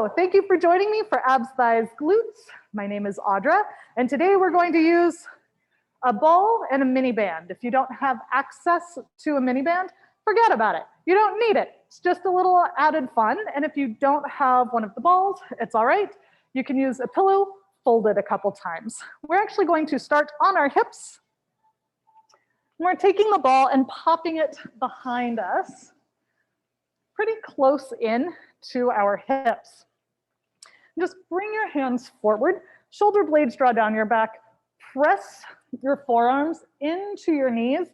Hello, thank you for joining me for Abs, Thighs, Glutes. My name is Audra, and today we're going to use a ball and a mini band. If you don't have access to a mini band, forget about it. You don't need it. It's just a little added fun, and if you don't have one of the balls, it's all right. You can use a pillow, fold it a couple times. We're actually going to start on our hips. We're taking the ball and popping it behind us, pretty close in to our hips. Just bring your hands forward, shoulder blades draw down your back, press your forearms into your knees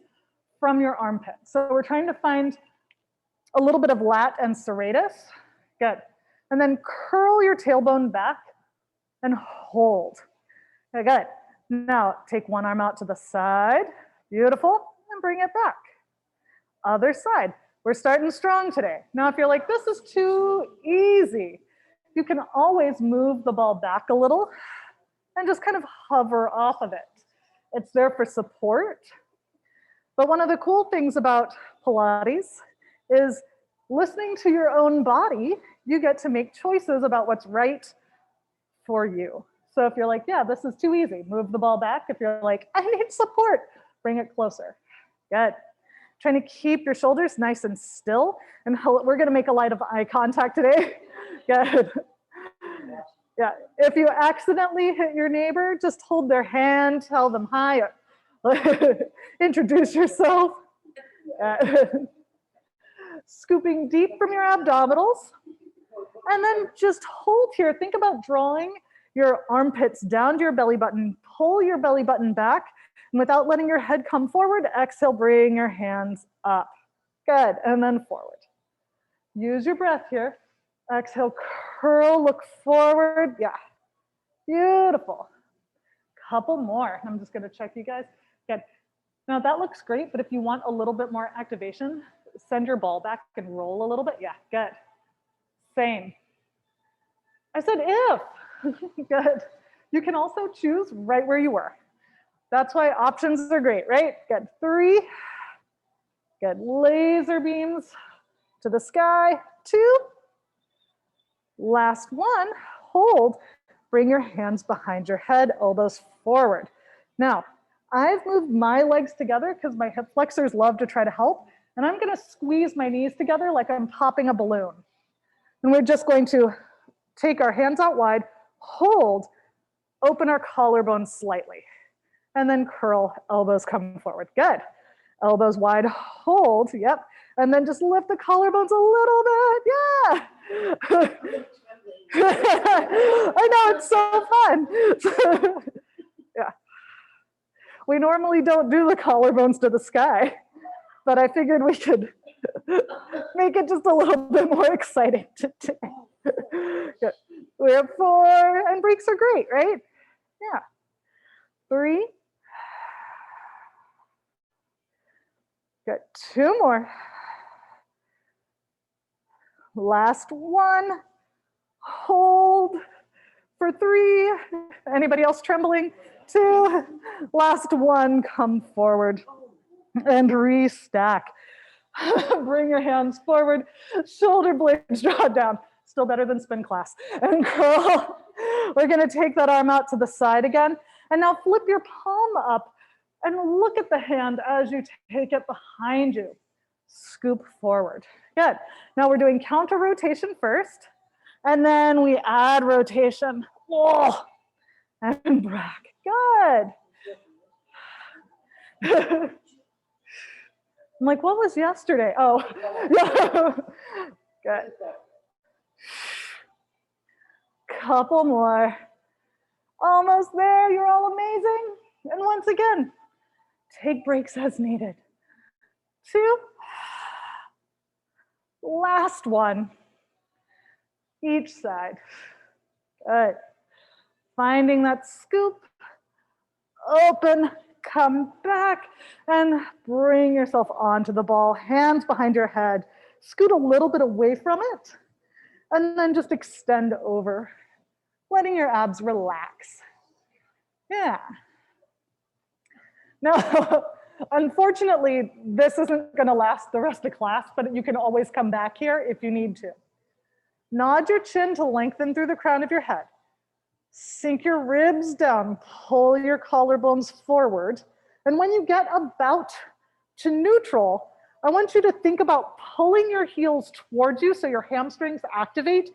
from your armpits. So we're trying to find a little bit of lat and serratus. Good. And then curl your tailbone back and hold. Okay, good. Now take one arm out to the side. Beautiful. And bring it back. Other side. We're starting strong today. Now, if you're like, this is too easy, you can always move the ball back a little and just kind of hover off of it. It's there for support. But one of the cool things about Pilates is listening to your own body, you get to make choices about what's right for you. So if you're like, yeah, this is too easy, move the ball back. If you're like, I need support, bring it closer. Good. Trying to keep your shoulders nice and still. And we're going to make a light of eye contact today. Good. Yeah. If you accidentally hit your neighbor, just hold their hand, tell them hi, introduce yourself. Scooping deep from your abdominals. And then just hold here. Think about drawing your armpits down to your belly button. Pull your belly button back. And without letting your head come forward, exhale, bring your hands up. Good, and then forward. Use your breath here. Exhale, curl, look forward. Yeah, beautiful. Couple more. I'm just gonna check you guys. Good. Now that looks great, but if you want a little bit more activation, send your ball back and roll a little bit. Yeah, good. Same. I said if. Good. You can also choose right where you were. That's why options are great, right? Good. 3. Good. Laser beams to the sky. 2. Last one. Hold. Bring your hands behind your head, elbows forward. Now, I've moved my legs together because my hip flexors love to try to help. And I'm going to squeeze my knees together like I'm popping a balloon. And we're just going to take our hands out wide, hold, open our collarbones slightly. And then curl, elbows come forward. Good. Elbows wide, hold, yep. And then just lift the collarbones a little bit, yeah. I know, it's so fun. Yeah. We normally don't do the collarbones to the sky, but I figured we could make it just a little bit more exciting today. Good. We have 4, and breaks are great, right? Yeah. 3. Good. 2 more. Last one. Hold for 3. Anybody else trembling? 2. Last one. Come forward and restack. Bring your hands forward. Shoulder blades draw down. Still better than spin class. And curl. We're going to take that arm out to the side again. And now flip your palm up. And look at the hand as you take it behind you. Scoop forward. Good. Good. We're doing counter rotation first, and then we add rotation. Oh, and back. Good. I'm like, what was yesterday? Oh, good. Couple more. Almost there. You're all amazing. And once again, take breaks as needed. 2. Last one. Each side. Good. Finding that scoop. Open. Come back. And bring yourself onto the ball. Hands behind your head. Scoot a little bit away from it. And then just extend over. Letting your abs relax. Yeah. Now, unfortunately, this isn't going to last the rest of class, but you can always come back here if you need to. Nod your chin to lengthen through the crown of your head. Sink your ribs down, pull your collarbones forward. And when you get about to neutral, I want you to think about pulling your heels towards you so your hamstrings activate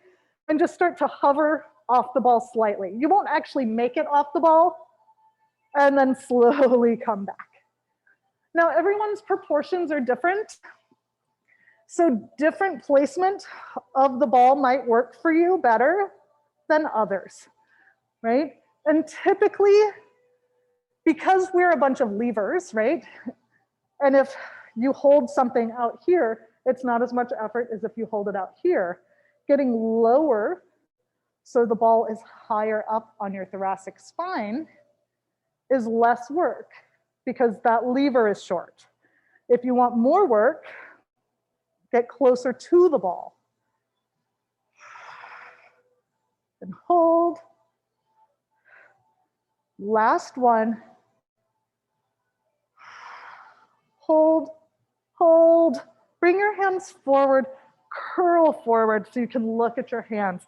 and just start to hover off the ball slightly. You won't actually make it off the ball, and then slowly come back. Now, everyone's proportions are different, so different placement of the ball might work for you better than others, right? And typically, because we're a bunch of levers, right? And if you hold something out here, it's not as much effort as if you hold it out here. Getting lower so the ball is higher up on your thoracic spine is less work because that lever is short. If you want more work, get closer to the ball. And hold. Last one. Hold, hold. Bring your hands forward, curl forward so you can look at your hands.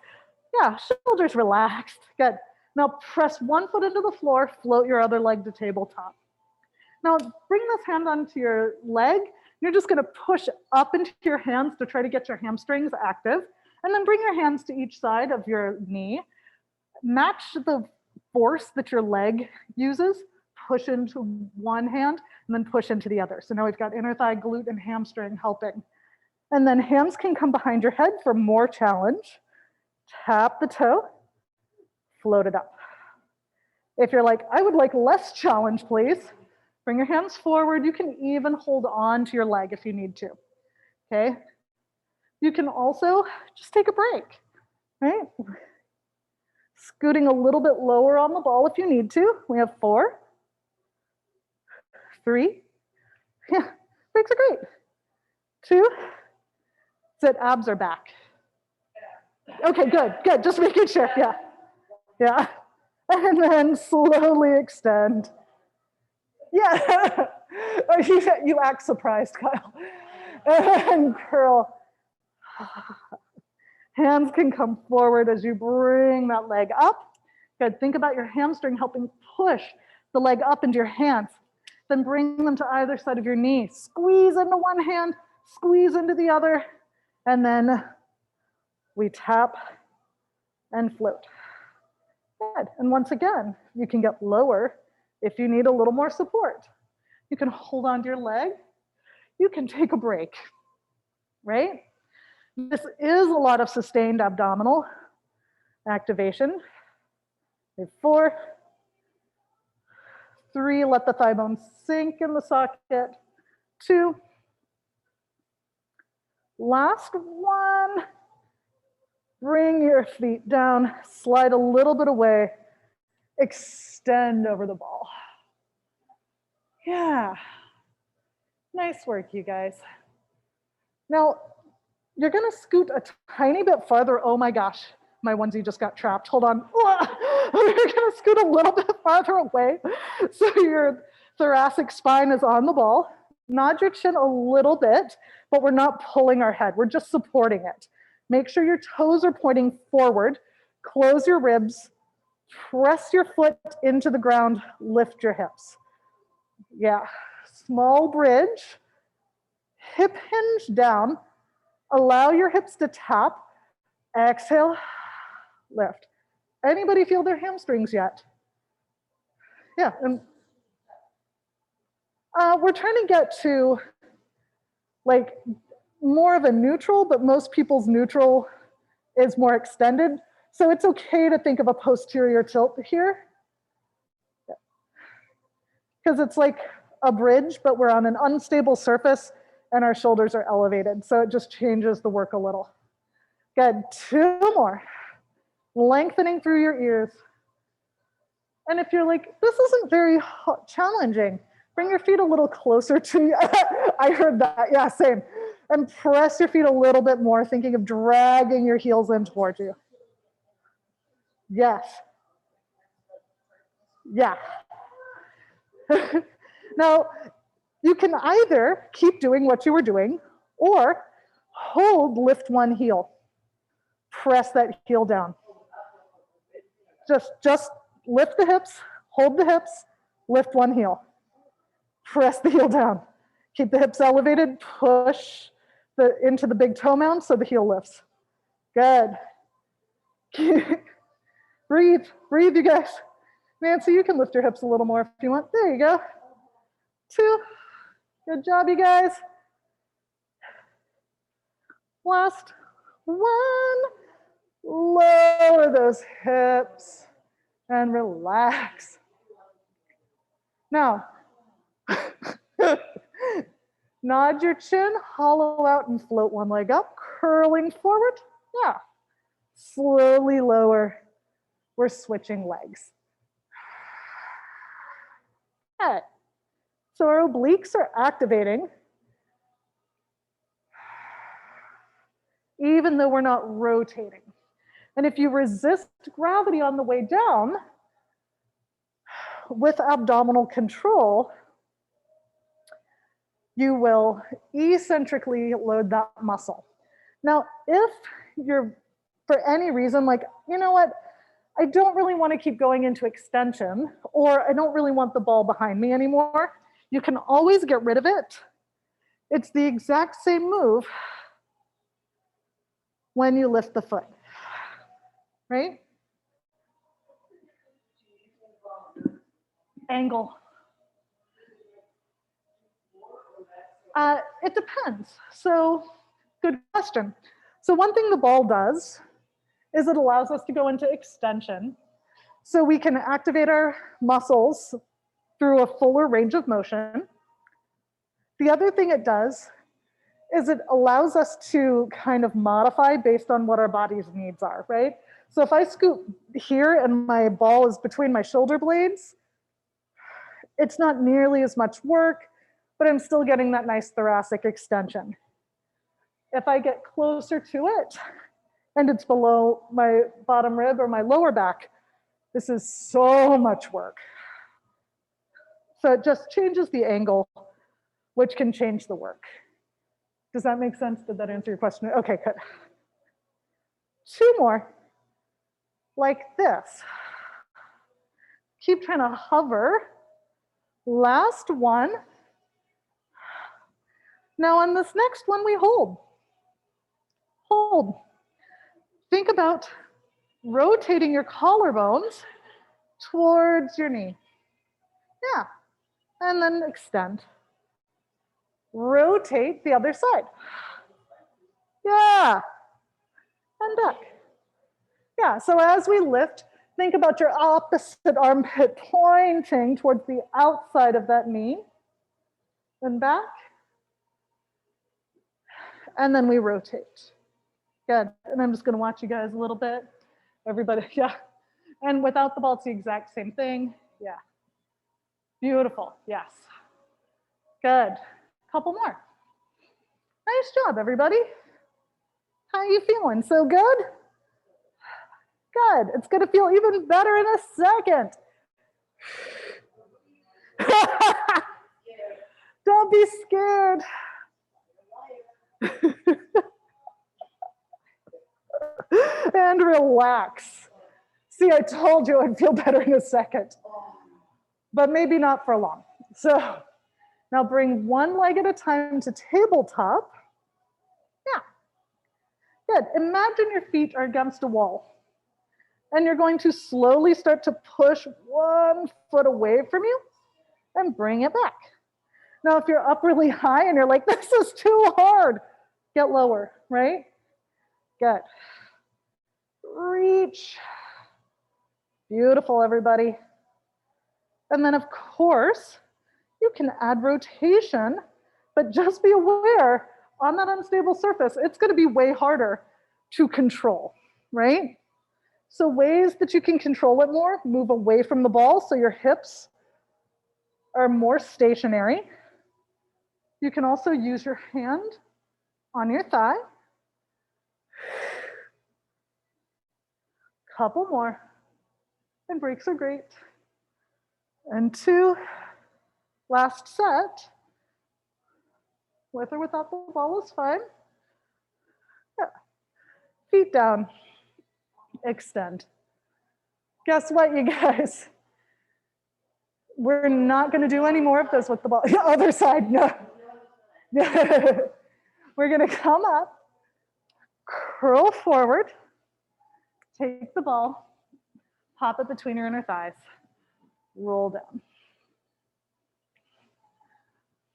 Yeah, shoulders relaxed. Good. Now press one foot into the floor, float your other leg to tabletop. Now bring this hand onto your leg. You're just gonna push up into your hands to try to get your hamstrings active. And then bring your hands to each side of your knee. Match the force that your leg uses. Push into one hand and then push into the other. So now we've got inner thigh, glute, and hamstring helping. And then hands can come behind your head for more challenge. Tap the toe, float it up. If you're like, I would like less challenge, please, bring your hands forward. You can even hold on to your leg if you need to, okay? You can also just take a break, right? Scooting a little bit lower on the ball if you need to. We have 4, 3, yeah, breaks are great. 2, sit, abs are back. Okay, good, good, just making sure, yeah. Yeah, and then slowly extend. Yeah, you act surprised, Kyle. And curl. Hands can come forward as you bring that leg up. Good, think about your hamstring helping push the leg up into your hands. Then bring them to either side of your knee. Squeeze into one hand, squeeze into the other, and then we tap and float. Good, and once again, you can get lower if you need a little more support. You can hold onto your leg. You can take a break, right? This is a lot of sustained abdominal activation. 4, 3, let the thigh bone sink in the socket. 2, last one. Bring your feet down, slide a little bit away, extend over the ball. Yeah, nice work, you guys. Now, you're gonna scoot a tiny bit farther. Oh my gosh, my onesie just got trapped. Hold on. You're gonna scoot a little bit farther away so your thoracic spine is on the ball. Nod your chin a little bit, but we're not pulling our head. We're just supporting it. Make sure your toes are pointing forward. Close your ribs. Press your foot into the ground. Lift your hips. Yeah, small bridge. Hip hinge down. Allow your hips to tap. Exhale, lift. Anybody feel their hamstrings yet? Yeah, and we're trying to get to like more of a neutral, but most people's neutral is more extended. So it's okay to think of a posterior tilt here. Because it's like a bridge, but we're on an unstable surface and our shoulders are elevated. So it just changes the work a little. Good, 2 more. Lengthening through your ears. And if you're like, this isn't very challenging, bring your feet a little closer to you. I heard that, yeah, same. And press your feet a little bit more, thinking of dragging your heels in towards you. Yes. Yeah. Now, you can either keep doing what you were doing or hold, lift one heel. Press that heel down. Just lift the hips, hold the hips, lift one heel. Press the heel down. Keep the hips elevated, push into the big toe mound so the heel lifts. Good. Breathe, breathe, you guys. Nancy, you can lift your hips a little more if you want. There you go. 2. Good job, you guys. Last 1. Lower those hips and relax. Now, nod your chin, hollow out and float one leg up, curling forward. Yeah. Slowly lower. We're switching legs. Okay. So our obliques are activating, even though we're not rotating. And if you resist gravity on the way down, with abdominal control, you will eccentrically load that muscle. Now, if you're, for any reason, like, you know what, I don't really want to keep going into extension, or I don't really want the ball behind me anymore, you can always get rid of it. It's the exact same move when you lift the foot, right? Angle. It depends. So, good question. So one thing the ball does is it allows us to go into extension. So we can activate our muscles through a fuller range of motion. The other thing it does is it allows us to kind of modify based on what our body's needs are, right? So if I scoot here and my ball is between my shoulder blades, it's not nearly as much work, but I'm still getting that nice thoracic extension. If I get closer to it and it's below my bottom rib or my lower back, this is so much work. So it just changes the angle, which can change the work. Does that make sense? Did that answer your question? Okay, good. 2 more, like this. Keep trying to hover. Last one. Now on this next one, we hold. Hold. Think about rotating your collarbones towards your knee. Yeah, and then extend. Rotate the other side. Yeah, and back. Yeah, so as we lift, think about your opposite armpit pointing towards the outside of that knee. And back. And then we rotate. Good. And I'm just going to watch you guys a little bit. Everybody, yeah. And without the ball, it's the exact same thing. Yeah. Beautiful. Yes. Good. Couple more. Nice job, everybody. How are you feeling? So good? Good. It's going to feel even better in a second. Don't be scared. And relax. See, I told you I'd feel better in a second, but maybe not for long. So now bring one leg at a time to tabletop. Yeah, good. Imagine your feet are against a wall, and you're going to slowly start to push one foot away from you and bring it back. Now, if you're up really high and you're like, this is too hard, get lower, right? Good. Reach. Beautiful, everybody. And then, of course, you can add rotation, but just be aware on that unstable surface, it's going to be way harder to control, right? So ways that you can control it more, move away from the ball so your hips are more stationary. You can also use your hand on your thigh. Couple more. And breaks are great. And 2, last set. With or without the ball is fine. Yeah. Feet down, extend. Guess what, you guys? We're not gonna do any more of this with the ball. Other side, no. We're gonna come up, curl forward, take the ball, pop it between your inner thighs, roll down.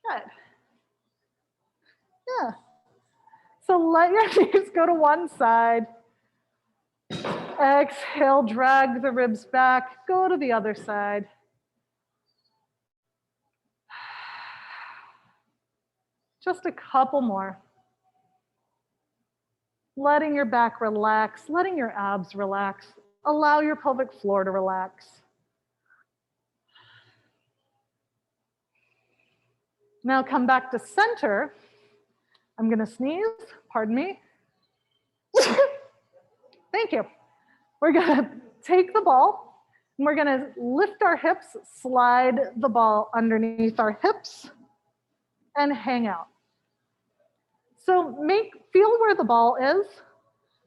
Good. Yeah. So let your knees go to one side. Exhale, drag the ribs back, go to the other side. Just a couple more. Letting your back relax, letting your abs relax. Allow your pelvic floor to relax. Now come back to center. I'm gonna sneeze, pardon me. Thank you. We're gonna take the ball and we're gonna lift our hips, slide the ball underneath our hips and hang out. So feel where the ball is.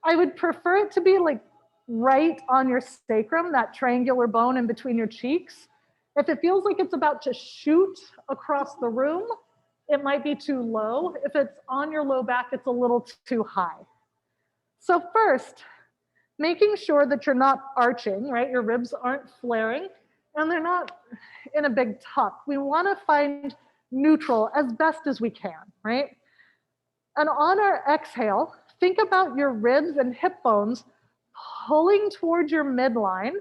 I would prefer it to be like right on your sacrum, that triangular bone in between your cheeks. If it feels like it's about to shoot across the room, it might be too low. If it's on your low back, it's a little too high. So first, making sure that you're not arching, right? Your ribs aren't flaring and they're not in a big tuck. We wanna find neutral as best as we can, right? And on our exhale, think about your ribs and hip bones pulling towards your midline.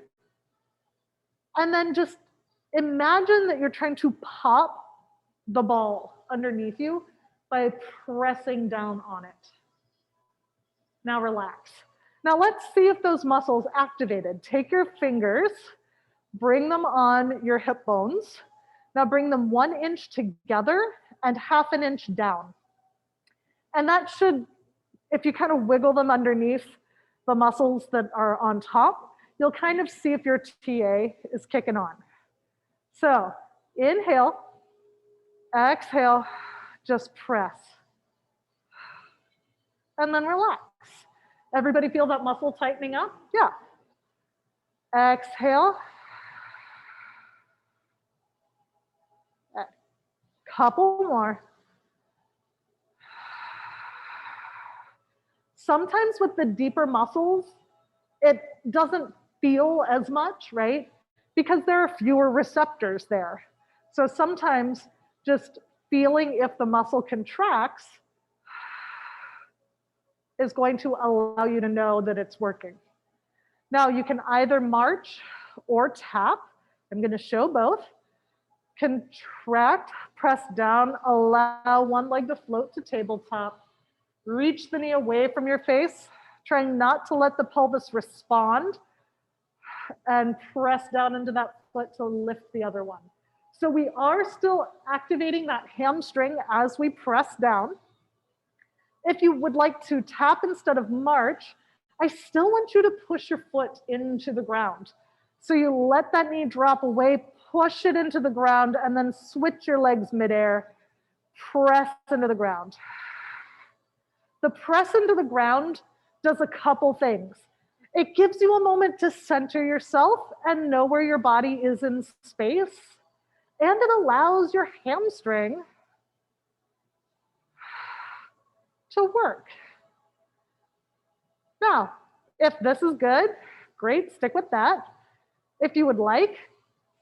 And then just imagine that you're trying to pop the ball underneath you by pressing down on it. Now relax. Now let's see if those muscles activated. Take your fingers, bring them on your hip bones. Now bring them 1 inch together and 1/2 inch down. And that should, if you kind of wiggle them underneath the muscles that are on top, you'll kind of see if your TA is kicking on. So inhale, exhale, just press. And then relax. Everybody feel that muscle tightening up? Yeah. Exhale. Couple more. Sometimes with the deeper muscles, it doesn't feel as much, right? Because there are fewer receptors there. So sometimes just feeling if the muscle contracts is going to allow you to know that it's working. Now you can either march or tap. I'm going to show both. Contract, press down, allow one leg to float to tabletop. Reach the knee away from your face, trying not to let the pelvis respond, and press down into that foot to lift the other one. So we are still activating that hamstring as we press down. If you would like to tap instead of march, I still want you to push your foot into the ground. So you let that knee drop away, push it into the ground, and then switch your legs midair, press into the ground. The press into the ground does a couple things. It gives you a moment to center yourself and know where your body is in space, and it allows your hamstring to work. Now, if this is good, great, stick with that. If you would like,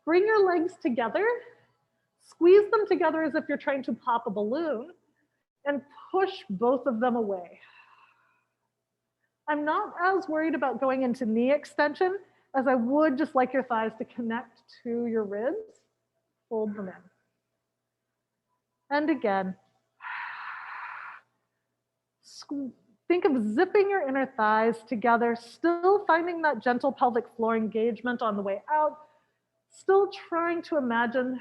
bring your legs together, squeeze them together as if you're trying to pop a balloon, and push both of them away. I'm not as worried about going into knee extension as I would just like your thighs to connect to your ribs. Fold them in. And again, think of zipping your inner thighs together, still finding that gentle pelvic floor engagement on the way out, still trying to imagine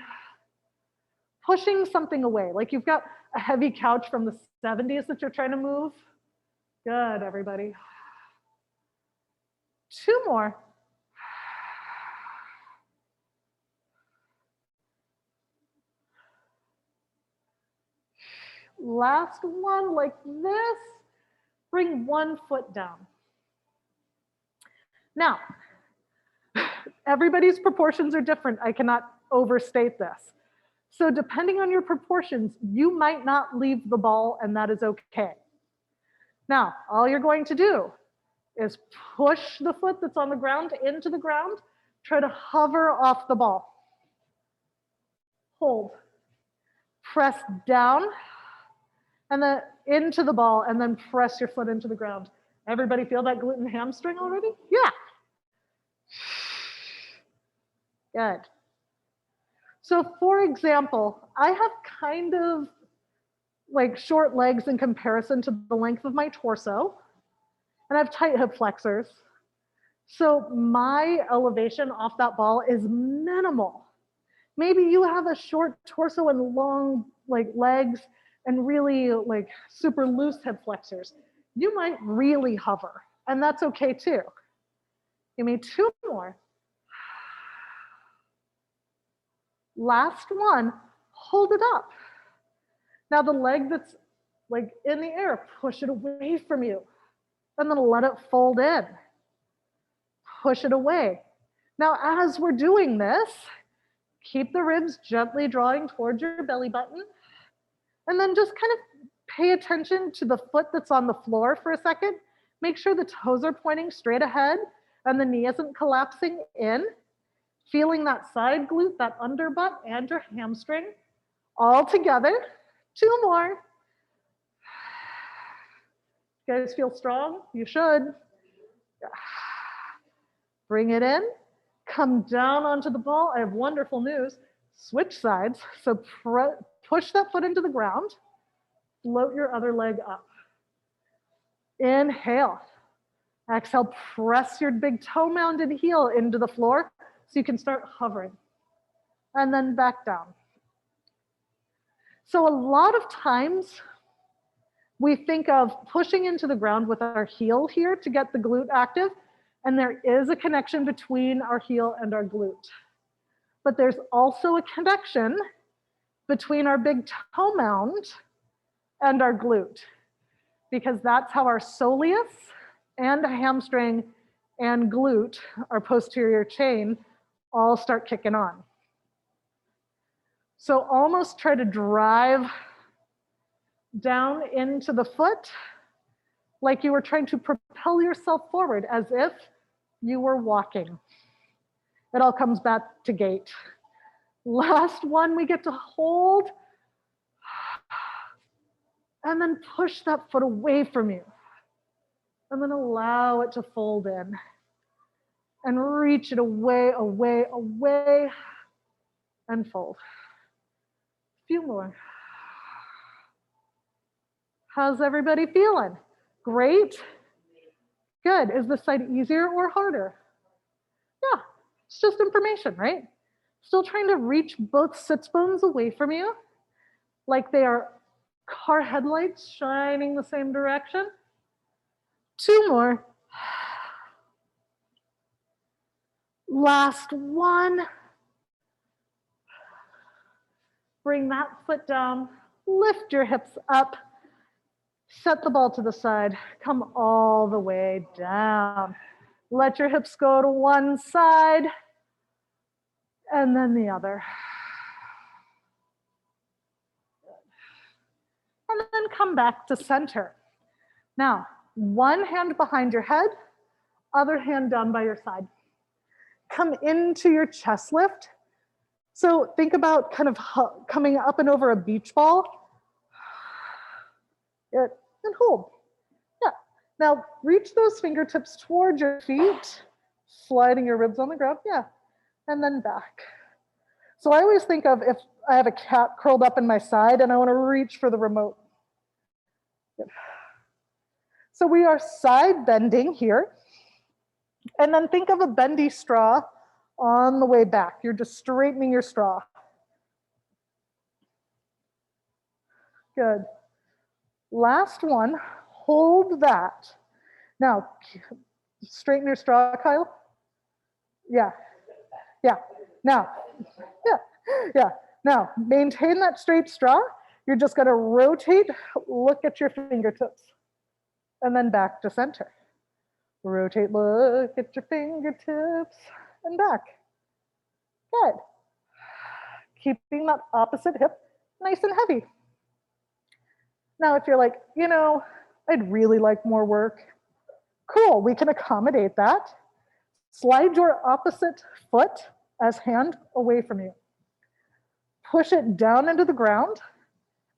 pushing something away, like you've got a heavy couch from the 70s that you're trying to move. Good, everybody. 2 more. Last one, like this. Bring one foot down. Now, everybody's proportions are different. I cannot overstate this. So depending on your proportions, you might not leave the ball, and that is okay. Now, all you're going to do is push the foot that's on the ground into the ground, try to hover off the ball. Hold, press down, and then into the ball, and then press your foot into the ground. Everybody feel that glute and hamstring already? Yeah. Good. So for example, I have kind of like short legs in comparison to the length of my torso, and I have tight hip flexors. So my elevation off that ball is minimal. Maybe you have a short torso and long like legs and really like super loose hip flexors. You might really hover, and that's okay too. Give me 2 more. Last one, hold it up. Now the leg that's like in the air, push it away from you, and then let it fold in. Push it away. Now as we're doing this, keep the ribs gently drawing towards your belly button, and then just kind of pay attention to the foot that's on the floor for a second. Make sure the toes are pointing straight ahead and the knee isn't collapsing in. Feeling that side glute, that under butt, and your hamstring all together. 2 more. You guys feel strong? You should. Bring it in. Come down onto the ball. I have wonderful news. Switch sides. So push that foot into the ground. Float your other leg up. Inhale. Exhale, press your big toe mounded heel into the floor so you can start hovering. And then back down. So a lot of times we think of pushing into the ground with our heel here to get the glute active, and there is a connection between our heel and our glute. But there's also a connection between our big toe mound and our glute, because that's how our soleus and hamstring and glute, our posterior chain, all start kicking on. So almost try to drive down into the foot like you were trying to propel yourself forward as if you were walking. It all comes back to gait. Last one, we get to hold and then push that foot away from you. And then allow it to fold in and reach it away, away, away, and fold. A few more. How's everybody feeling? Great? Good. Is this side easier or harder? Yeah, it's just information, right? Still trying to reach both sits bones away from you, like they are car headlights shining the same direction. 2 more. Last one. Bring that foot down, lift your hips up, set the ball to the side, come all the way down. Let your hips go to one side and then the other. And then come back to center. Now, one hand behind your head, other hand down by your side. Come into your chest lift. So think about kind of coming up and over a beach ball. Good, and hold. Yeah. Now reach those fingertips towards your feet, sliding your ribs on the ground. Yeah, and then back. So I always think of if I have a cat curled up in my side and I want to reach for the remote. Good. So we are side bending here. And then think of a bendy straw on the way back. You're just straightening your straw. Good. Last one, hold that. Now, straighten your straw, Kyle. Yeah, yeah. Now, yeah. Now, maintain that straight straw. You're just gonna rotate, look at your fingertips, and then back to center. Rotate, look at your fingertips and back. Good. Keeping that opposite hip nice and heavy. Now, if you're like, you know, I'd really like more work, cool, we can accommodate that. Slide your opposite foot as hand away from you. Push it down into the ground,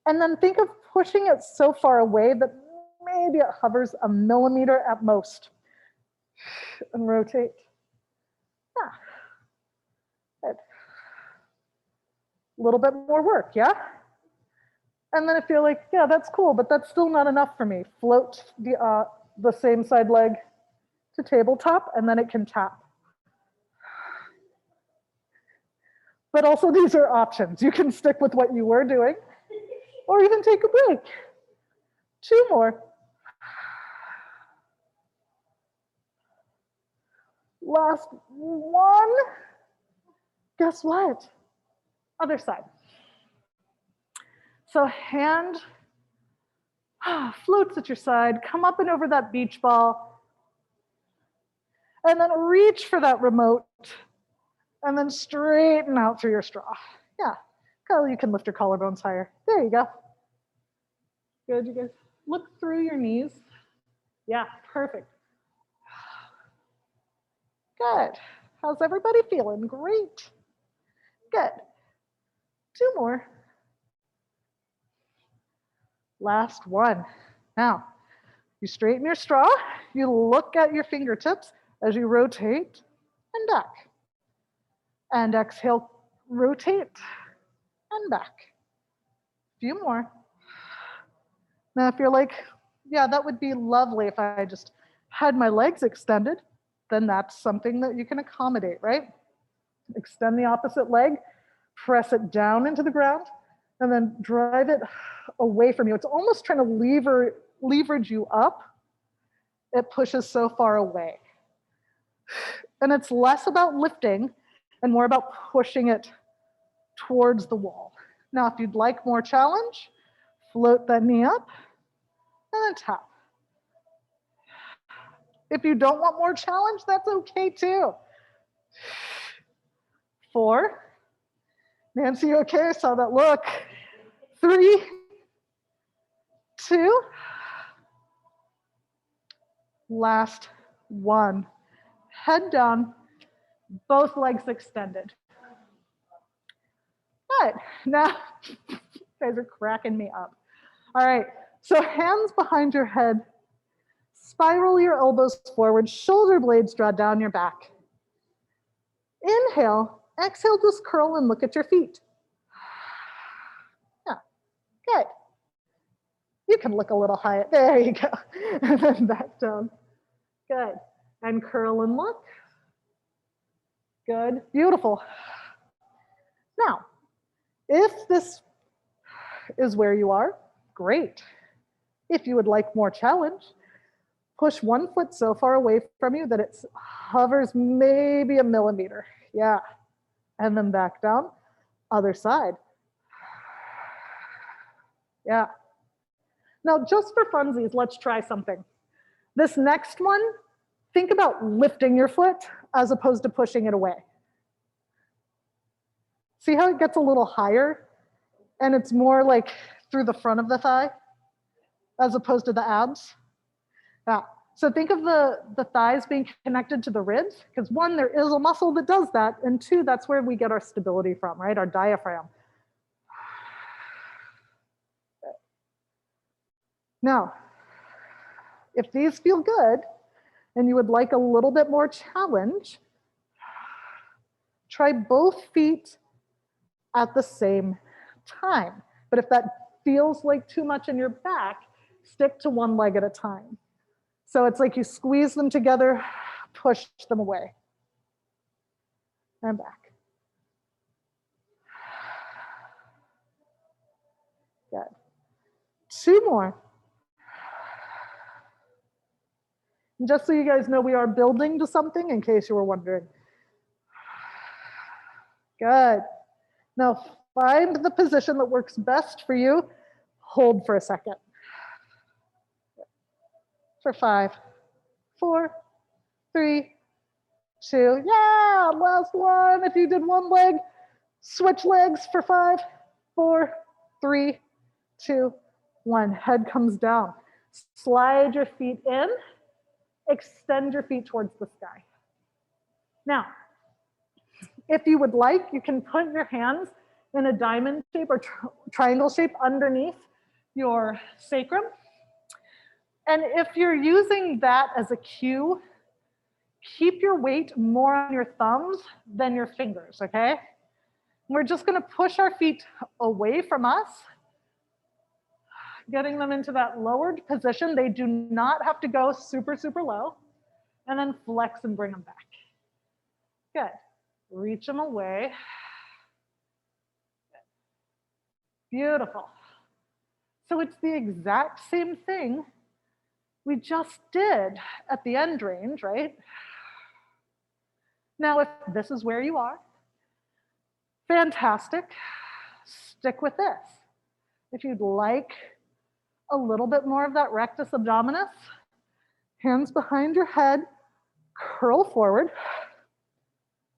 and then think of pushing it so far away that maybe it hovers a millimeter at most. And rotate. Yeah. Good. A little bit more work, yeah? And then if you're like, yeah, that's cool, but that's still not enough for me, float the same side leg to tabletop, and then it can tap. But also these are options. You can stick with what you were doing, or even take a break. 2 more. Last one. Guess what? Other side. So hand floats at your side, come up and over that beach ball, and then reach for that remote, and then straighten out through your straw. Yeah, you can lift your collarbones higher. There you go. Good, you guys. Look through your knees. Yeah, perfect. Good. How's everybody feeling? Great. Good. 2 more. Last one. Now, you straighten your straw, you look at your fingertips as you rotate and back. And exhale, rotate and back. A few more. Now, if you're like, yeah, that would be lovely if I just had my legs extended, then that's something that you can accommodate, right? Extend the opposite leg, press it down into the ground, and then drive it away from you. It's almost trying to leverage you up. It pushes so far away. And it's less about lifting and more about pushing it towards the wall. Now, if you'd like more challenge, float that knee up and then tap. If you don't want more challenge, that's okay too. 4. Nancy, okay? I saw that look. 3, 2. Last one. Head down, both legs extended. All right, now, you guys are cracking me up. All right, so hands behind your head, spiral your elbows forward, shoulder blades draw down your back. Inhale, exhale, just curl and look at your feet. Yeah, good. You can look a little high. There you go. And then back down. Good. And curl and look. Good. Beautiful. Now, if this is where you are, great. If you would like more challenge, push one foot so far away from you that it hovers maybe a millimeter. Yeah. And then back down. Other side. Yeah. Now, just for funsies, let's try something. This next one, think about lifting your foot as opposed to pushing it away. See how it gets a little higher? And it's more like through the front of the thigh as opposed to the abs? Yeah. So think of the thighs being connected to the ribs, because 1, there is a muscle that does that, and 2, that's where we get our stability from, right? Our diaphragm. Now, if these feel good and you would like a little bit more challenge, try both feet at the same time. But if that feels like too much in your back, stick to one leg at a time. So it's like you squeeze them together, push them away, and back. Good. 2 more. And just so you guys know, we are building to something in case you were wondering. Good. Now find the position that works best for you. Hold for a second. For 5, 4, 3, 2, yeah, last one. If you did one leg, switch legs for 5, 4, 3, 2, 1. Head comes down. Slide your feet in, extend your feet towards the sky. Now, if you would like, you can put your hands in a diamond shape or triangle shape underneath your sacrum. And if you're using that as a cue, keep your weight more on your thumbs than your fingers, okay? We're just gonna push our feet away from us, getting them into that lowered position. They do not have to go super, super low, and then flex and bring them back. Good, reach them away. Beautiful. So it's the exact same thing we just did at the end range, right? Now, if this is where you are, fantastic, stick with this. If you'd like a little bit more of that rectus abdominis, hands behind your head, curl forward,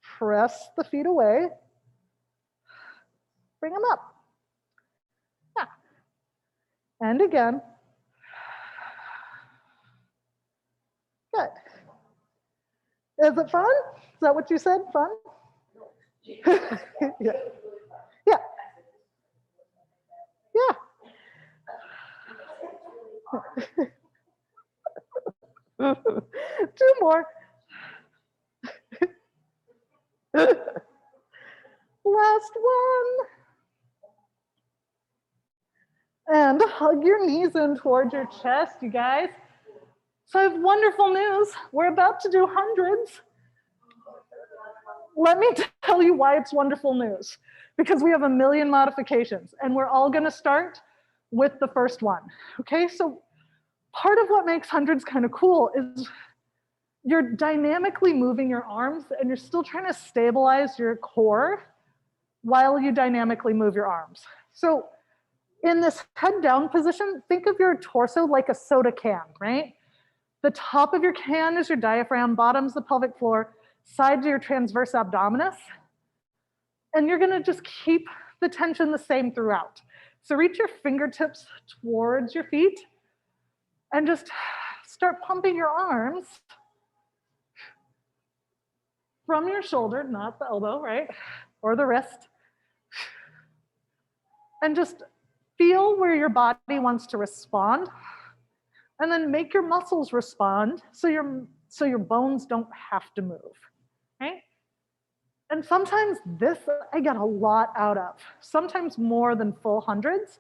press the feet away, bring them up. Yeah. And again. Good. Is it fun? Is that what you said? Fun? Yeah. Yeah. Yeah. Two more. Last one. And hug your knees in towards your chest, you guys. So I have wonderful news. We're about to do hundreds. Let me tell you why it's wonderful news. Because we have a million modifications, and we're all gonna start with the first one, okay? So part of what makes hundreds kind of cool is you're dynamically moving your arms, and you're still trying to stabilize your core while you dynamically move your arms. So in this head down position, think of your torso like a soda can, right? The top of your can is your diaphragm, bottom's the pelvic floor, sides are your transverse abdominis. And you're gonna just keep the tension the same throughout. So reach your fingertips towards your feet and just start pumping your arms from your shoulder, not the elbow, right? Or the wrist. And just feel where your body wants to respond, and then make your muscles respond so your bones don't have to move, right? And sometimes this I get a lot out of, sometimes more than full hundreds.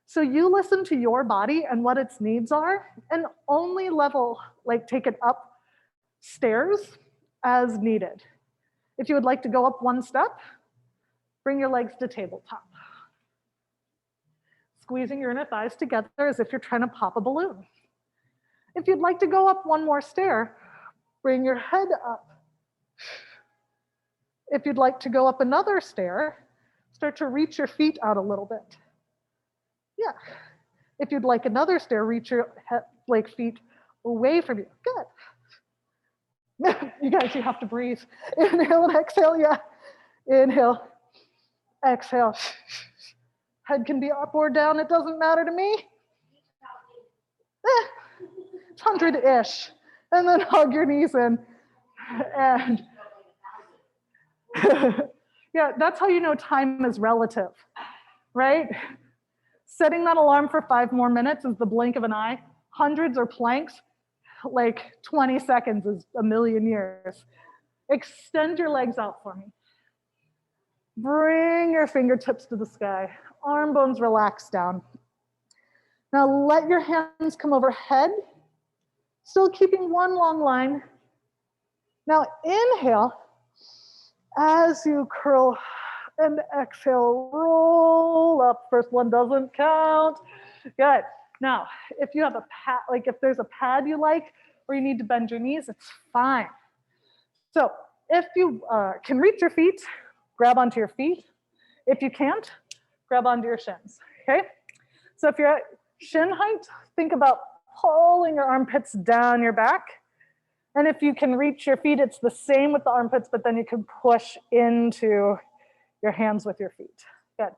So you listen to your body and what its needs are, and only level, like take it up stairs as needed. If you would like to go up one step, bring your legs to tabletop. Squeezing your inner thighs together as if you're trying to pop a balloon. If you'd like to go up one more stair, bring your head up. If you'd like to go up another stair, start to reach your feet out a little bit. Yeah. If you'd like another stair, reach your feet away from you. Good. You guys, you have to breathe. Inhale and exhale, yeah. Inhale, exhale. Head can be up or down, it doesn't matter to me. It's 100-ish. And then hug your knees in. And yeah, that's how you know time is relative, right? Setting that alarm for 5 more minutes is the blink of an eye. Hundreds or planks, like 20 seconds is a million years. Extend your legs out for me. Bring your fingertips to the sky. Arm bones relax down. Now let your hands come overhead, still keeping one long line. Now inhale as you curl, and exhale, roll up. First one doesn't count. Good. Now, if you have a pad, like if there's a pad you like, or you need to bend your knees, it's fine. So if you can reach your feet, grab onto your feet. If you can't, grab onto your shins, okay? So if you're at shin height, think about pulling your armpits down your back And if you can reach your feet, it's the same with the armpits, but then you can push into your hands with your feet. Good.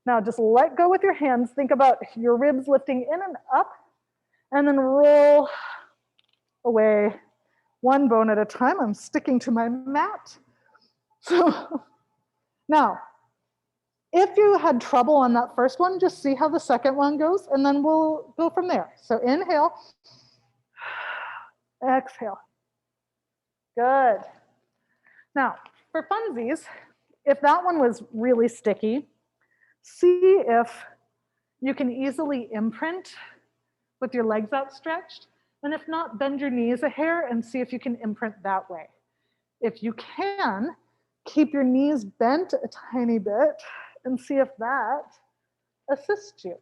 Now just let go with your hands. Think about your ribs lifting in and up, and then roll away one bone at a time. I'm sticking to my mat. So now, if you had trouble on that first one, just see how the second one goes, and then we'll go from there. So inhale, exhale. Good. Now, for funsies, if that one was really sticky, see if you can easily imprint with your legs outstretched. And if not, bend your knees a hair and see if you can imprint that way. If you can, keep your knees bent a tiny bit and see if that assists you,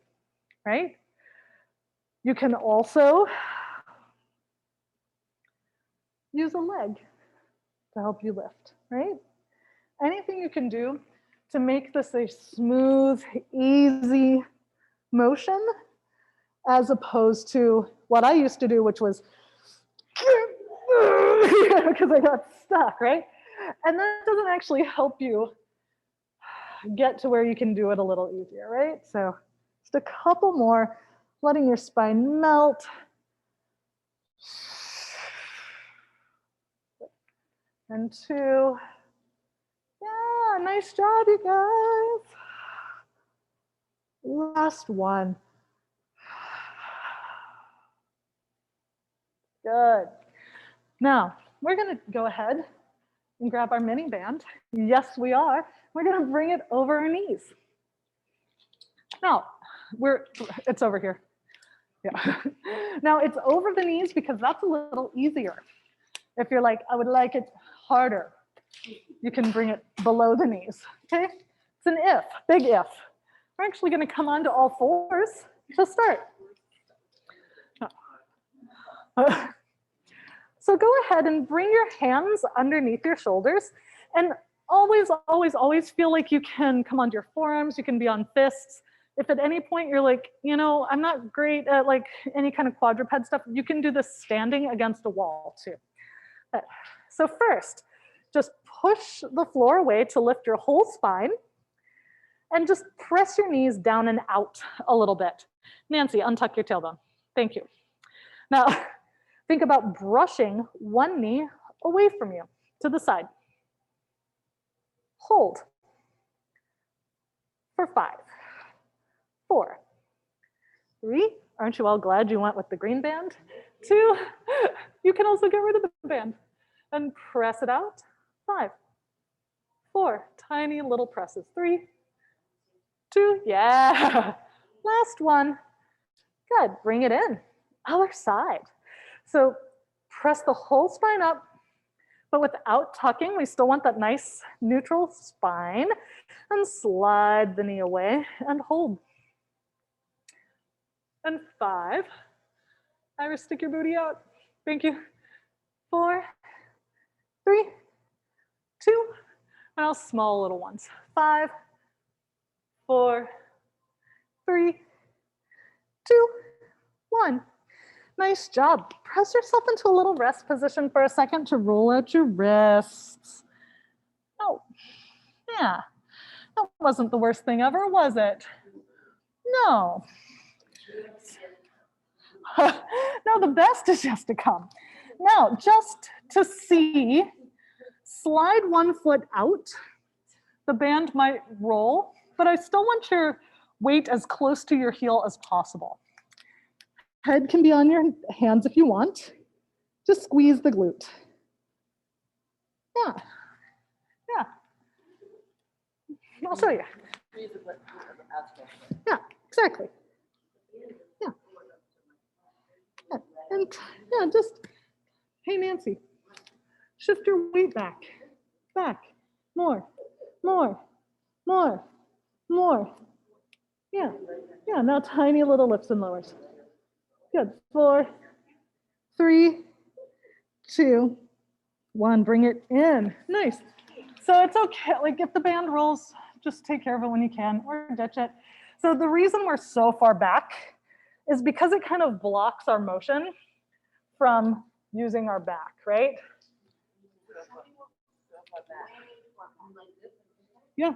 right? You can also use a leg to help you lift, right? Anything you can do to make this a smooth, easy motion, as opposed to what I used to do, which was because I got stuck, right? And that doesn't actually help you get to where you can do it a little easier, right? So just a couple more, letting your spine melt. And 2. Yeah, nice job, you guys. Last one. Good. Now, we're going to go ahead and grab our mini band. Yes, we are. We're going to bring it over our knees. Now, it's over here. Yeah. Now, it's over the knees because that's a little easier. If you're like, I would like it harder, you can bring it below the knees, okay? It's an if, big if. We're actually going to come onto all fours to start. So go ahead and bring your hands underneath your shoulders, and always, always, always feel like you can come onto your forearms. You can be on fists. If at any point you're like, you know, I'm not great at like any kind of quadruped stuff, you can do this standing against a wall too. So first, just push the floor away to lift your whole spine, and just press your knees down and out a little bit. Nancy, untuck your tailbone. Thank you. Now, think about brushing one knee away from you to the side. Hold for 5, 4, 3. Aren't you all glad you went with the green band? 2, you can also get rid of the band and press it out. 5, 4, tiny little presses. 3, 2, yeah. Last one. Good, bring it in. Other side. So press the whole spine up, but without tucking. We still want that nice neutral spine. And slide the knee away and hold. And 5. Iris, stick your booty out. Thank you. 4, 3, 2. Now small little ones. 5, 4, 3, 2, 1. Nice job. Press yourself into a little rest position for a second to roll out your wrists. Oh, yeah. That wasn't the worst thing ever, was it? No. No, the best is just to come. Now, just to see, slide one foot out. The band might roll, but I still want your weight as close to your heel as possible. Head can be on your hands if you want. Just squeeze the glute. Yeah. Yeah. I'll show you. Yeah, exactly. Yeah. Yeah. And yeah, just, hey Nancy, shift your weight back. Back. More. More. More. More. Yeah. Yeah, now tiny little lifts and lowers. Good. 4, 3, 2, 1. Bring it in. Nice. So it's okay. Like if the band rolls, just take care of it when you can or ditch it. So the reason we're so far back is because it kind of blocks our motion from using our back, right? Yeah.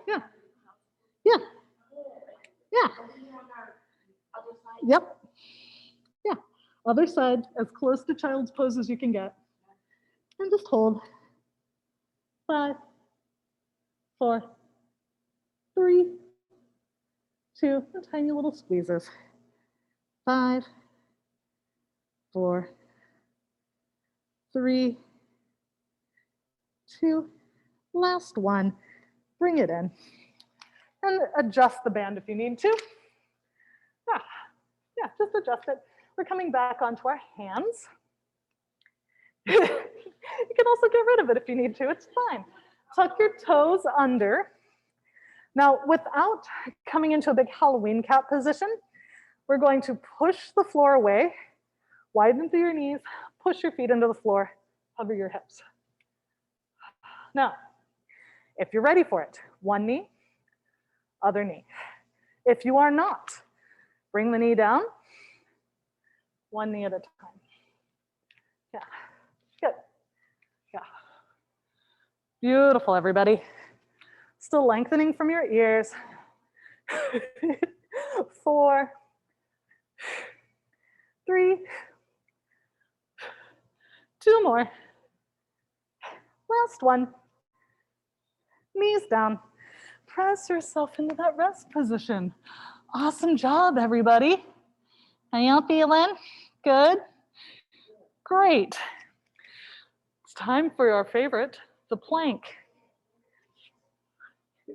Yeah. Yeah. Yeah. Yep. Yeah. Other side, as close to child's pose as you can get. And just hold. 5, 4, 3, 2, and tiny little squeezes. 5, 4, 3, 2, last one. Bring it in. And adjust the band if you need to. Yeah, just adjust it. We're coming back onto our hands. You can also get rid of it if you need to, it's fine. Tuck your toes under. Now, without coming into a big Halloween cap position, we're going to push the floor away, widen through your knees, push your feet into the floor, hover your hips. Now, if you're ready for it, one knee, other knee. If you are not, bring the knee down, one knee at a time. Yeah, good. Yeah. Beautiful, everybody. Still lengthening from your ears. 4, 3, 2 more. Last one. Knees down. Press yourself into that rest position. Awesome job, everybody. How y'all feeling? Good? Great. It's time for our favorite, the plank.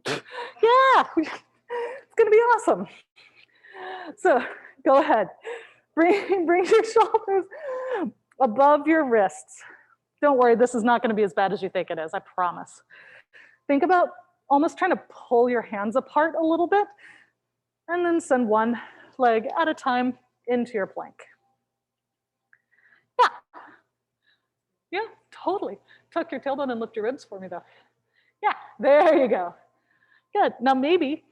Yeah, it's gonna be awesome. So go ahead, bring your shoulders above your wrists. Don't worry, this is not gonna be as bad as you think it is, I promise. Think about almost trying to pull your hands apart a little bit and then send one leg at a time into your plank. Yeah, yeah, totally. Tuck your tailbone and lift your ribs for me though. Yeah, there you go. Good, now maybe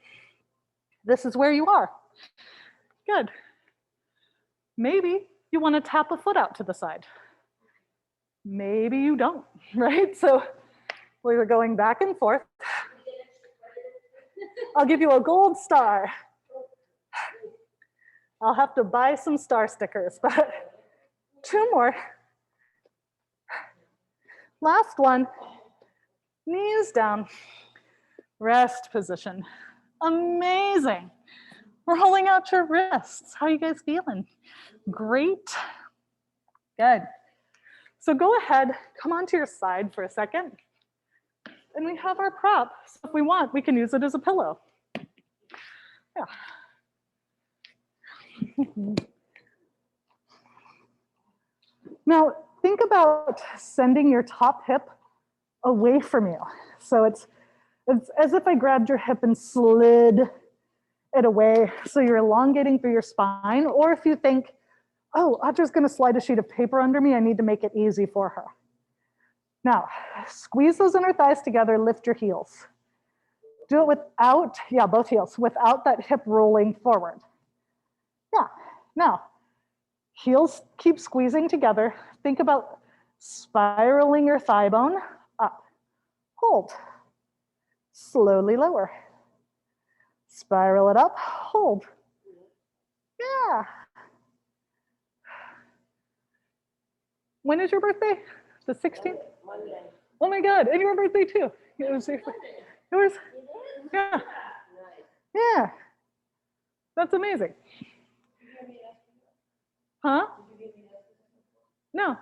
this is where you are. Good. Maybe you want to tap a foot out to the side. Maybe you don't, right? So we're going back and forth. I'll give you a gold star. I'll have to buy some star stickers, but 2 more. Last one, knees down, rest position. Amazing. Rolling out your wrists. How are you guys feeling? Great. Good. So go ahead, come onto your side for a second. And we have our prop. So if we want, we can use it as a pillow. Yeah. Now, think about sending your top hip away from you. So it's as if I grabbed your hip and slid it away. So you're elongating through your spine. Or if you think, oh, Audra's gonna slide a sheet of paper under me, I need to make it easy for her. Now, squeeze those inner thighs together, lift your heels. Do it without, yeah, both heels, without that hip rolling forward. Yeah, now, heels keep squeezing together. Think about spiraling your thigh bone up. Hold. Slowly lower. Spiral it up, hold. Yeah. When is your birthday? The 16th? Monday. Oh my God, and your birthday too. It was, yeah. Yeah. That's amazing. Huh? No.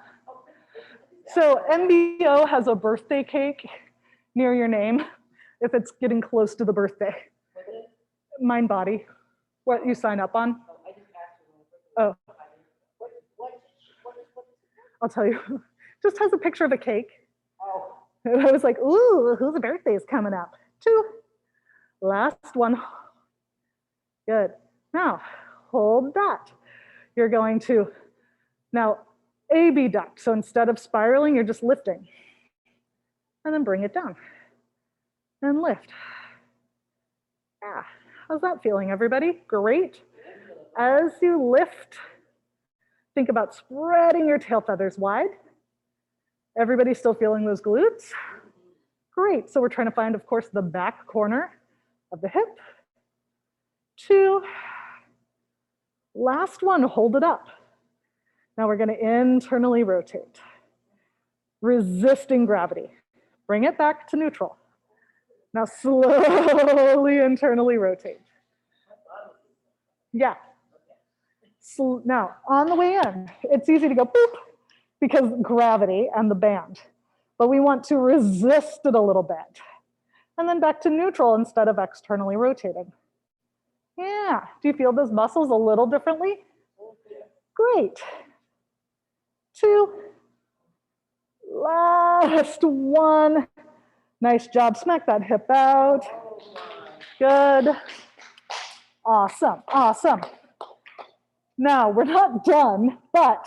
So MBO has a birthday cake near your name if it's getting close to the birthday. Mind Body, what you sign up on. Oh. I'll tell you. Just has a picture of a cake. Oh. And I was like, ooh, whose birthday is coming up? 2. Last one. Good. Now, hold that. You're going to now abduct. So instead of spiraling, you're just lifting. And then bring it down. And lift. Yeah. How's that feeling, everybody? Great. As you lift Think about spreading your tail feathers wide. Everybody still feeling those glutes? Great, so we're trying to find, of course, the back corner of the hip. 2. Last one, hold it up. Now we're gonna internally rotate. Resisting gravity. Bring it back to neutral. Now slowly internally rotate. Yeah. So now on the way in, it's easy to go boop because gravity and the band. But we want to resist it a little bit. And then back to neutral instead of externally rotating. Yeah, do you feel those muscles a little differently? Great. 2. Last one. Nice job, smack that hip out. Good. Awesome, awesome. Now, we're not done, but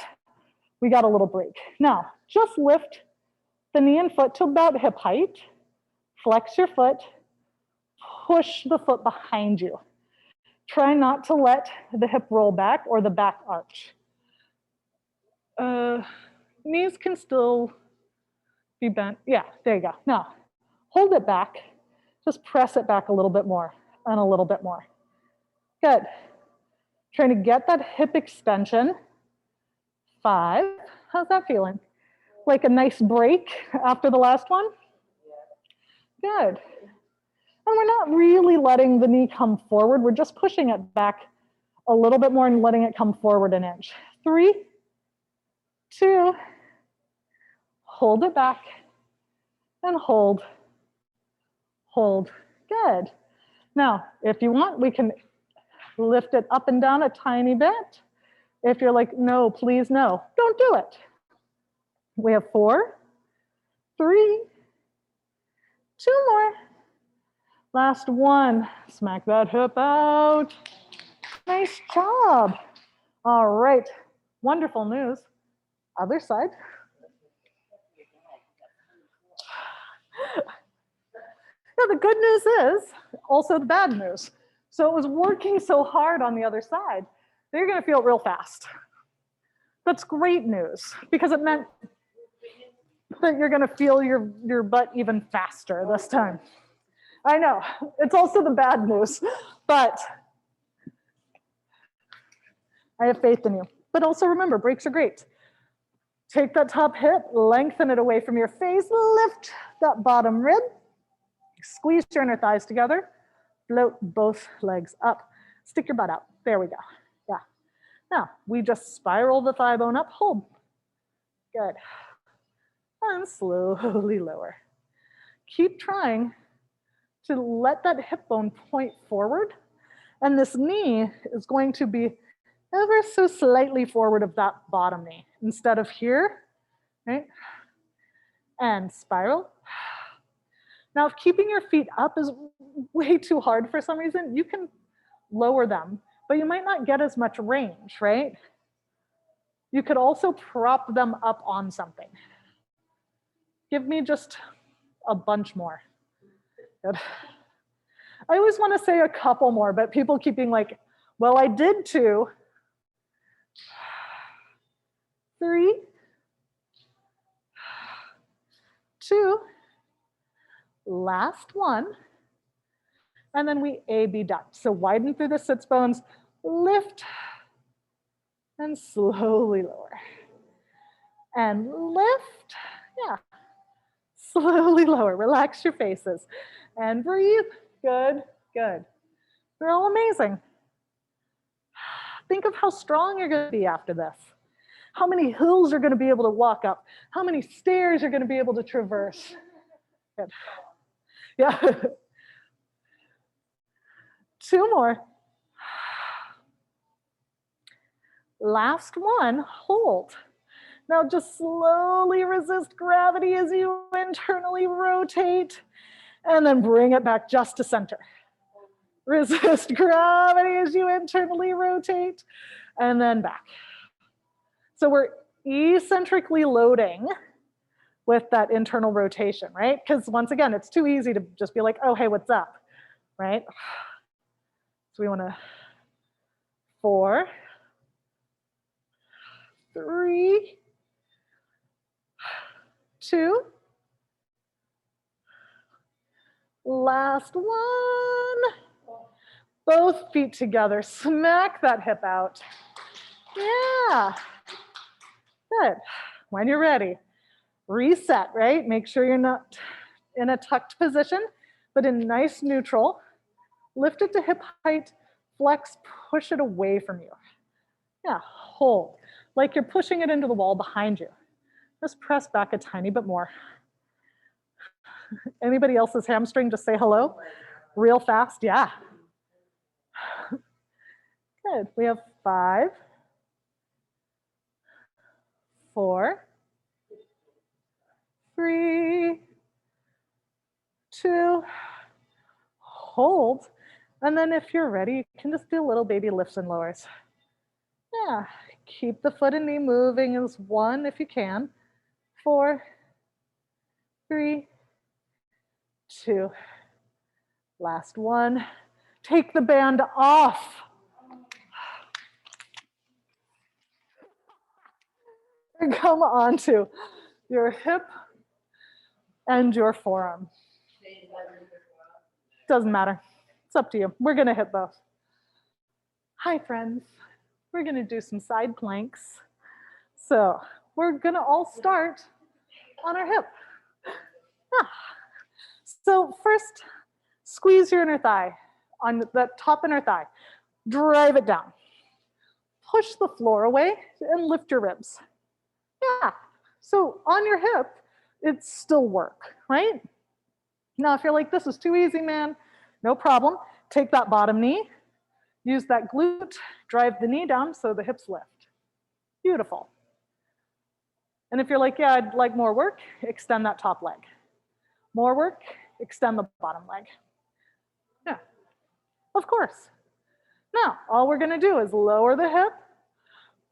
we got a little break. Now, just lift the knee and foot to about hip height. Flex your foot. Push the foot behind you. Try not to let the hip roll back or the back arch. Knees can still be bent. Yeah, there you go. Now, hold it back. Just press it back a little bit more and a little bit more. Good. Trying to get that hip extension. 5. How's that feeling? Like a nice break after the last one? Good. And we're not really letting the knee come forward. We're just pushing it back a little bit more and letting it come forward an inch. 3, 2, hold it back and hold, hold. Good. Now, if you want, we can lift it up and down a tiny bit. If you're like, no, please, no, don't do it. We have 4, 3, 2 more. Last one, smack that hip out. Nice job. All right, wonderful news. Other side. Now the good news is also the bad news. So it was working so hard on the other side that you're gonna feel it real fast. That's great news because it meant that you're gonna feel your butt even faster this time. I know, it's also the bad news, but I have faith in you. But also remember, breaks are great. Take that top hip, lengthen it away from your face, lift that bottom rib, squeeze your inner thighs together, float both legs up, stick your butt out. There we go, yeah. Now, we just spiral the thigh bone up, hold. Good. And slowly lower. Keep trying to let that hip bone point forward, and this knee is going to be ever so slightly forward of that bottom knee instead of here, right? And spiral. Now, if keeping your feet up is way too hard for some reason, you can lower them, but you might not get as much range, right? You could also prop them up on something. Give me just a bunch more. Good. I always want to say a couple more, but people keep being like, well, I did 2. 3, 2, last one, and then we A-B done. So widen through the sits bones, lift, and slowly lower. And lift, yeah, slowly lower, relax your faces, and breathe, good, good. You're all amazing. Think of how strong you're gonna be after this. How many hills you're gonna be able to walk up, how many stairs you're gonna be able to traverse. Good. Yeah. 2 more. Last one, hold. Now just slowly resist gravity as you internally rotate, and then bring it back just to center. Resist gravity as you internally rotate, and then back. So we're eccentrically loading with that internal rotation, right? Because once again, it's too easy to just be like, oh, hey, what's up, right? So we want to 4, 3, 2. Last one. Both feet together. Smack that hip out. Yeah. Good. When you're ready, reset, right? Make sure you're not in a tucked position, but in nice neutral. Lift it to hip height, flex, push it away from you. Yeah, hold. Like you're pushing it into the wall behind you. Just press back a tiny bit more. Anybody else's hamstring, just say hello. Real fast, yeah. Good, we have 5, 4, 3, 2, hold. And then if you're ready, you can just do little baby lifts and lowers. Yeah, keep the foot and knee moving as 1 if you can. 4, 3, 2. Last one. Take the band off. And come onto your hip and your forearm. Doesn't matter. It's up to you. We're going to hit both. Hi, friends. We're going to do some side planks. So we're going to all start on our hip. Ah. So first, squeeze your inner thigh on the top inner thigh. Drive it down. Push the floor away and lift your ribs. Yeah. So on your hip, it's still work, right? Now, if you're like, this is too easy, man, no problem. Take that bottom knee, use that glute, drive the knee down so the hips lift. Beautiful. And if you're like, yeah, I'd like more work, extend that top leg. More work, extend the bottom leg. Yeah, of course. Now, all we're gonna do is lower the hip,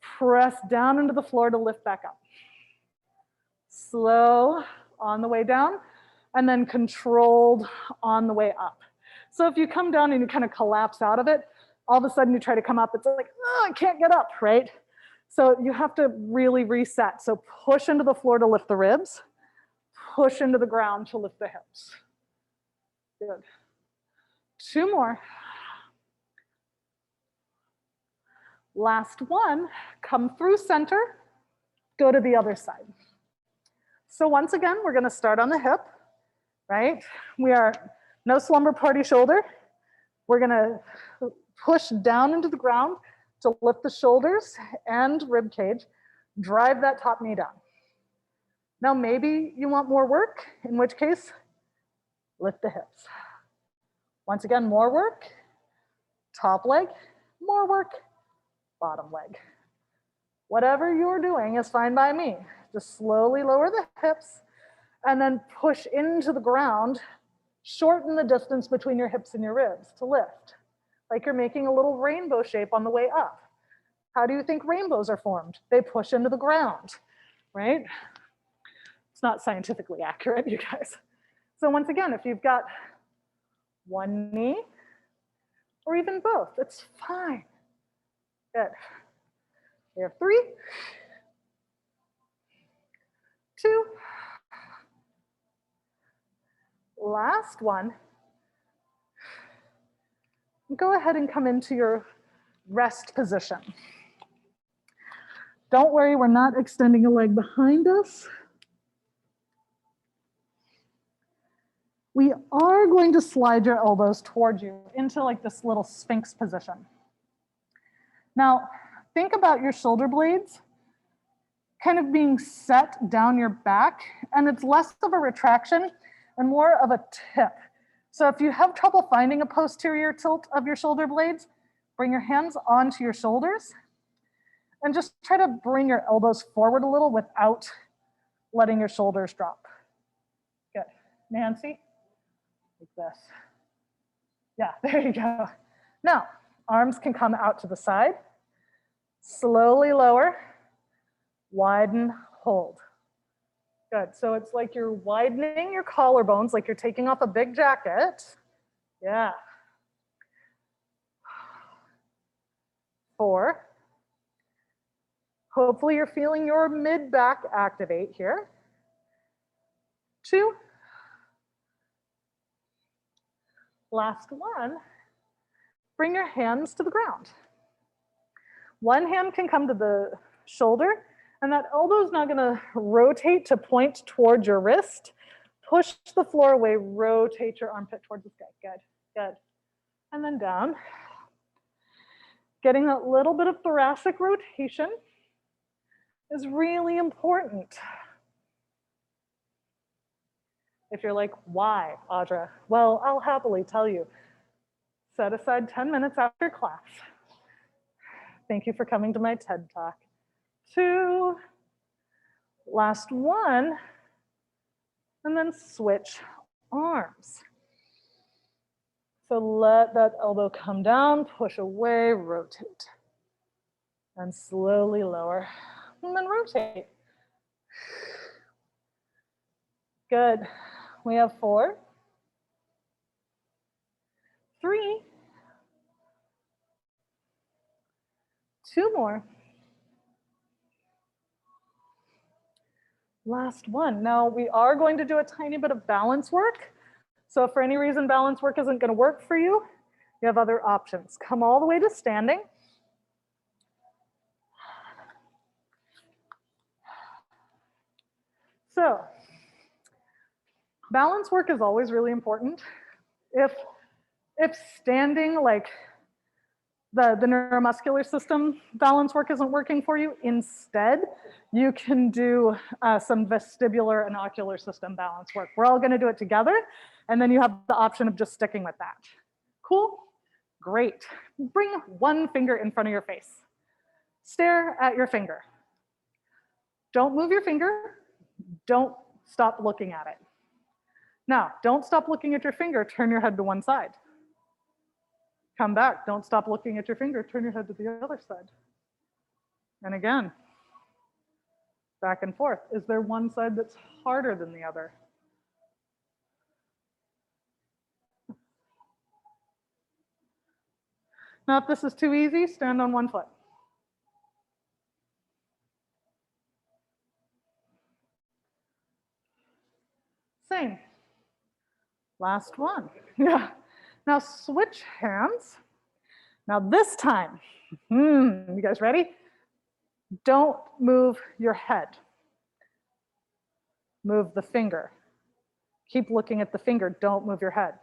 press down into the floor to lift back up. Slow on the way down, and then controlled on the way up. So if you come down and you kind of collapse out of it, all of a sudden you try to come up, it's like, oh, I can't get up, right? So you have to really reset. So push into the floor to lift the ribs, push into the ground to lift the hips. Good. 2 more. Last one, come through center, go to the other side. So once again, we're gonna start on the hip, right? We are no slumber party shoulder. We're gonna push down into the ground to lift the shoulders and rib cage, drive that top knee down. Now maybe you want more work, in which case, lift the hips. Once again, more work, top leg, more work, bottom leg. Whatever you're doing is fine by me. Just slowly lower the hips and then push into the ground, shorten the distance between your hips and your ribs to lift. Like you're making a little rainbow shape on the way up. How do you think rainbows are formed? They push into the ground, right? It's not scientifically accurate, you guys. So once again, if you've got one knee or even both, it's fine. Good. We have 3, 2, last one. Go ahead and come into your rest position. Don't worry, we're not extending a leg behind us. We are going to slide your elbows towards you into like this little sphinx position. Now, think about your shoulder blades kind of being set down your back, and it's less of a retraction and more of a tip. So if you have trouble finding a posterior tilt of your shoulder blades, bring your hands onto your shoulders and just try to bring your elbows forward a little without letting your shoulders drop. Good. Nancy, like this. Yeah, there you go. Now, arms can come out to the side. Slowly lower, widen, hold. Good, so it's like you're widening your collarbones, like you're taking off a big jacket. Yeah. 4. Hopefully you're feeling your mid-back activate here. 2. Last one. Bring your hands to the ground. One hand can come to the shoulder, and that elbow is now going to rotate to point towards your wrist. Push the floor away, rotate your armpit towards the sky. Good, good. And then down. Getting a little bit of thoracic rotation is really important. If you're like, why, Audra? Well, I'll happily tell you. Set aside 10 minutes after class. Thank you for coming to my TED Talk. 2, last one, and then switch arms. So let that elbow come down, push away, rotate. And slowly lower, and then rotate. Good. We have 4, 3, 2 more. Last one. Now we are going to do a tiny bit of balance work. So if for any reason balance work isn't going to work for you, you have other options. Come all the way to standing. So balance work is always really important. If standing, like the neuromuscular system balance work isn't working for you, instead, you can do some vestibular and ocular system balance work. We're all gonna do it together, and then you have the option of just sticking with that. Cool? Great. Bring one finger in front of your face. Stare at your finger. Don't move your finger. Don't stop looking at it. Now, don't stop looking at your finger, turn your head to one side. Come back, don't stop looking at your finger, turn your head to the other side. And again, back and forth. Is there one side that's harder than the other? Now, if this is too easy, stand on one foot. Same. Last one. Yeah. Now switch hands. Now this time, you guys ready? Don't move your head. Move the finger. Keep looking at the finger. Don't move your head.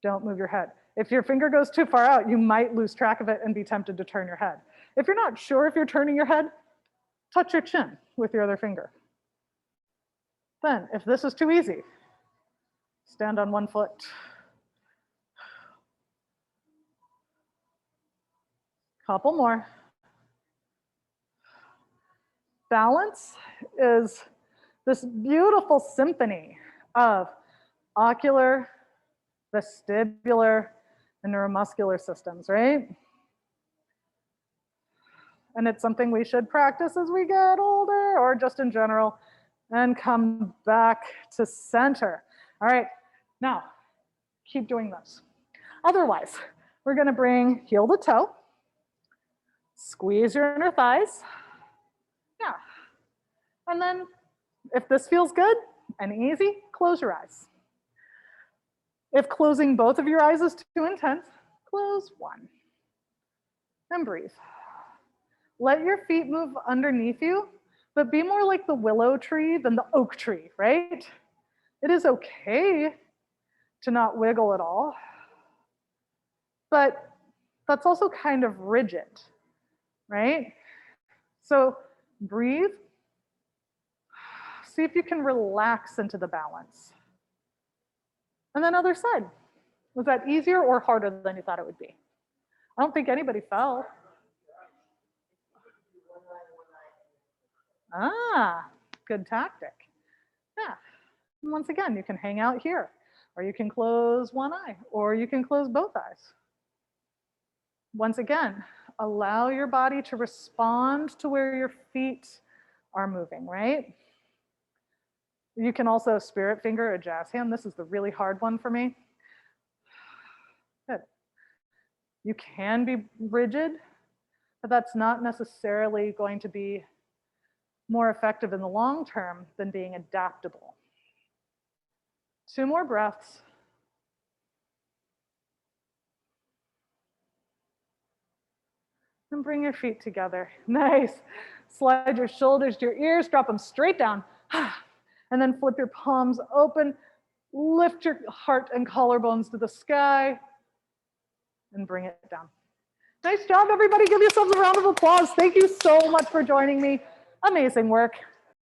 Don't move your head. If your finger goes too far out, you might lose track of it and be tempted to turn your head. If you're not sure if you're turning your head, touch your chin with your other finger. Then, if this is too easy, stand on one foot. Couple more. Balance is this beautiful symphony of ocular, vestibular, and neuromuscular systems, right? And it's something we should practice as we get older or just in general, and come back to center. All right, now keep doing this. Otherwise, we're gonna bring heel to toe, squeeze your inner thighs. Yeah, and then if this feels good and easy, close your eyes. If closing both of your eyes is too intense, close one and breathe. Let your feet move underneath you, but be more like the willow tree than the oak tree, right? It is okay to not wiggle at all, but that's also kind of rigid, right? So breathe. See if you can relax into the balance. And then other side. Was that easier or harder than you thought it would be? I don't think anybody fell. Ah, good tactic. Yeah. And once again, you can hang out here, or you can close one eye, or you can close both eyes. Once again, allow your body to respond to where your feet are moving, right? You can also spirit finger a jazz hand. This is the really hard one for me. Good. You can be rigid, but that's not necessarily going to be more effective in the long term than being adaptable. 2 more breaths. And bring your feet together. Nice. Slide your shoulders to your ears, drop them straight down. And then flip your palms open. Lift your heart and collarbones to the sky and bring it down. Nice job, everybody. Give yourselves a round of applause. Thank you so much for joining me. Amazing work.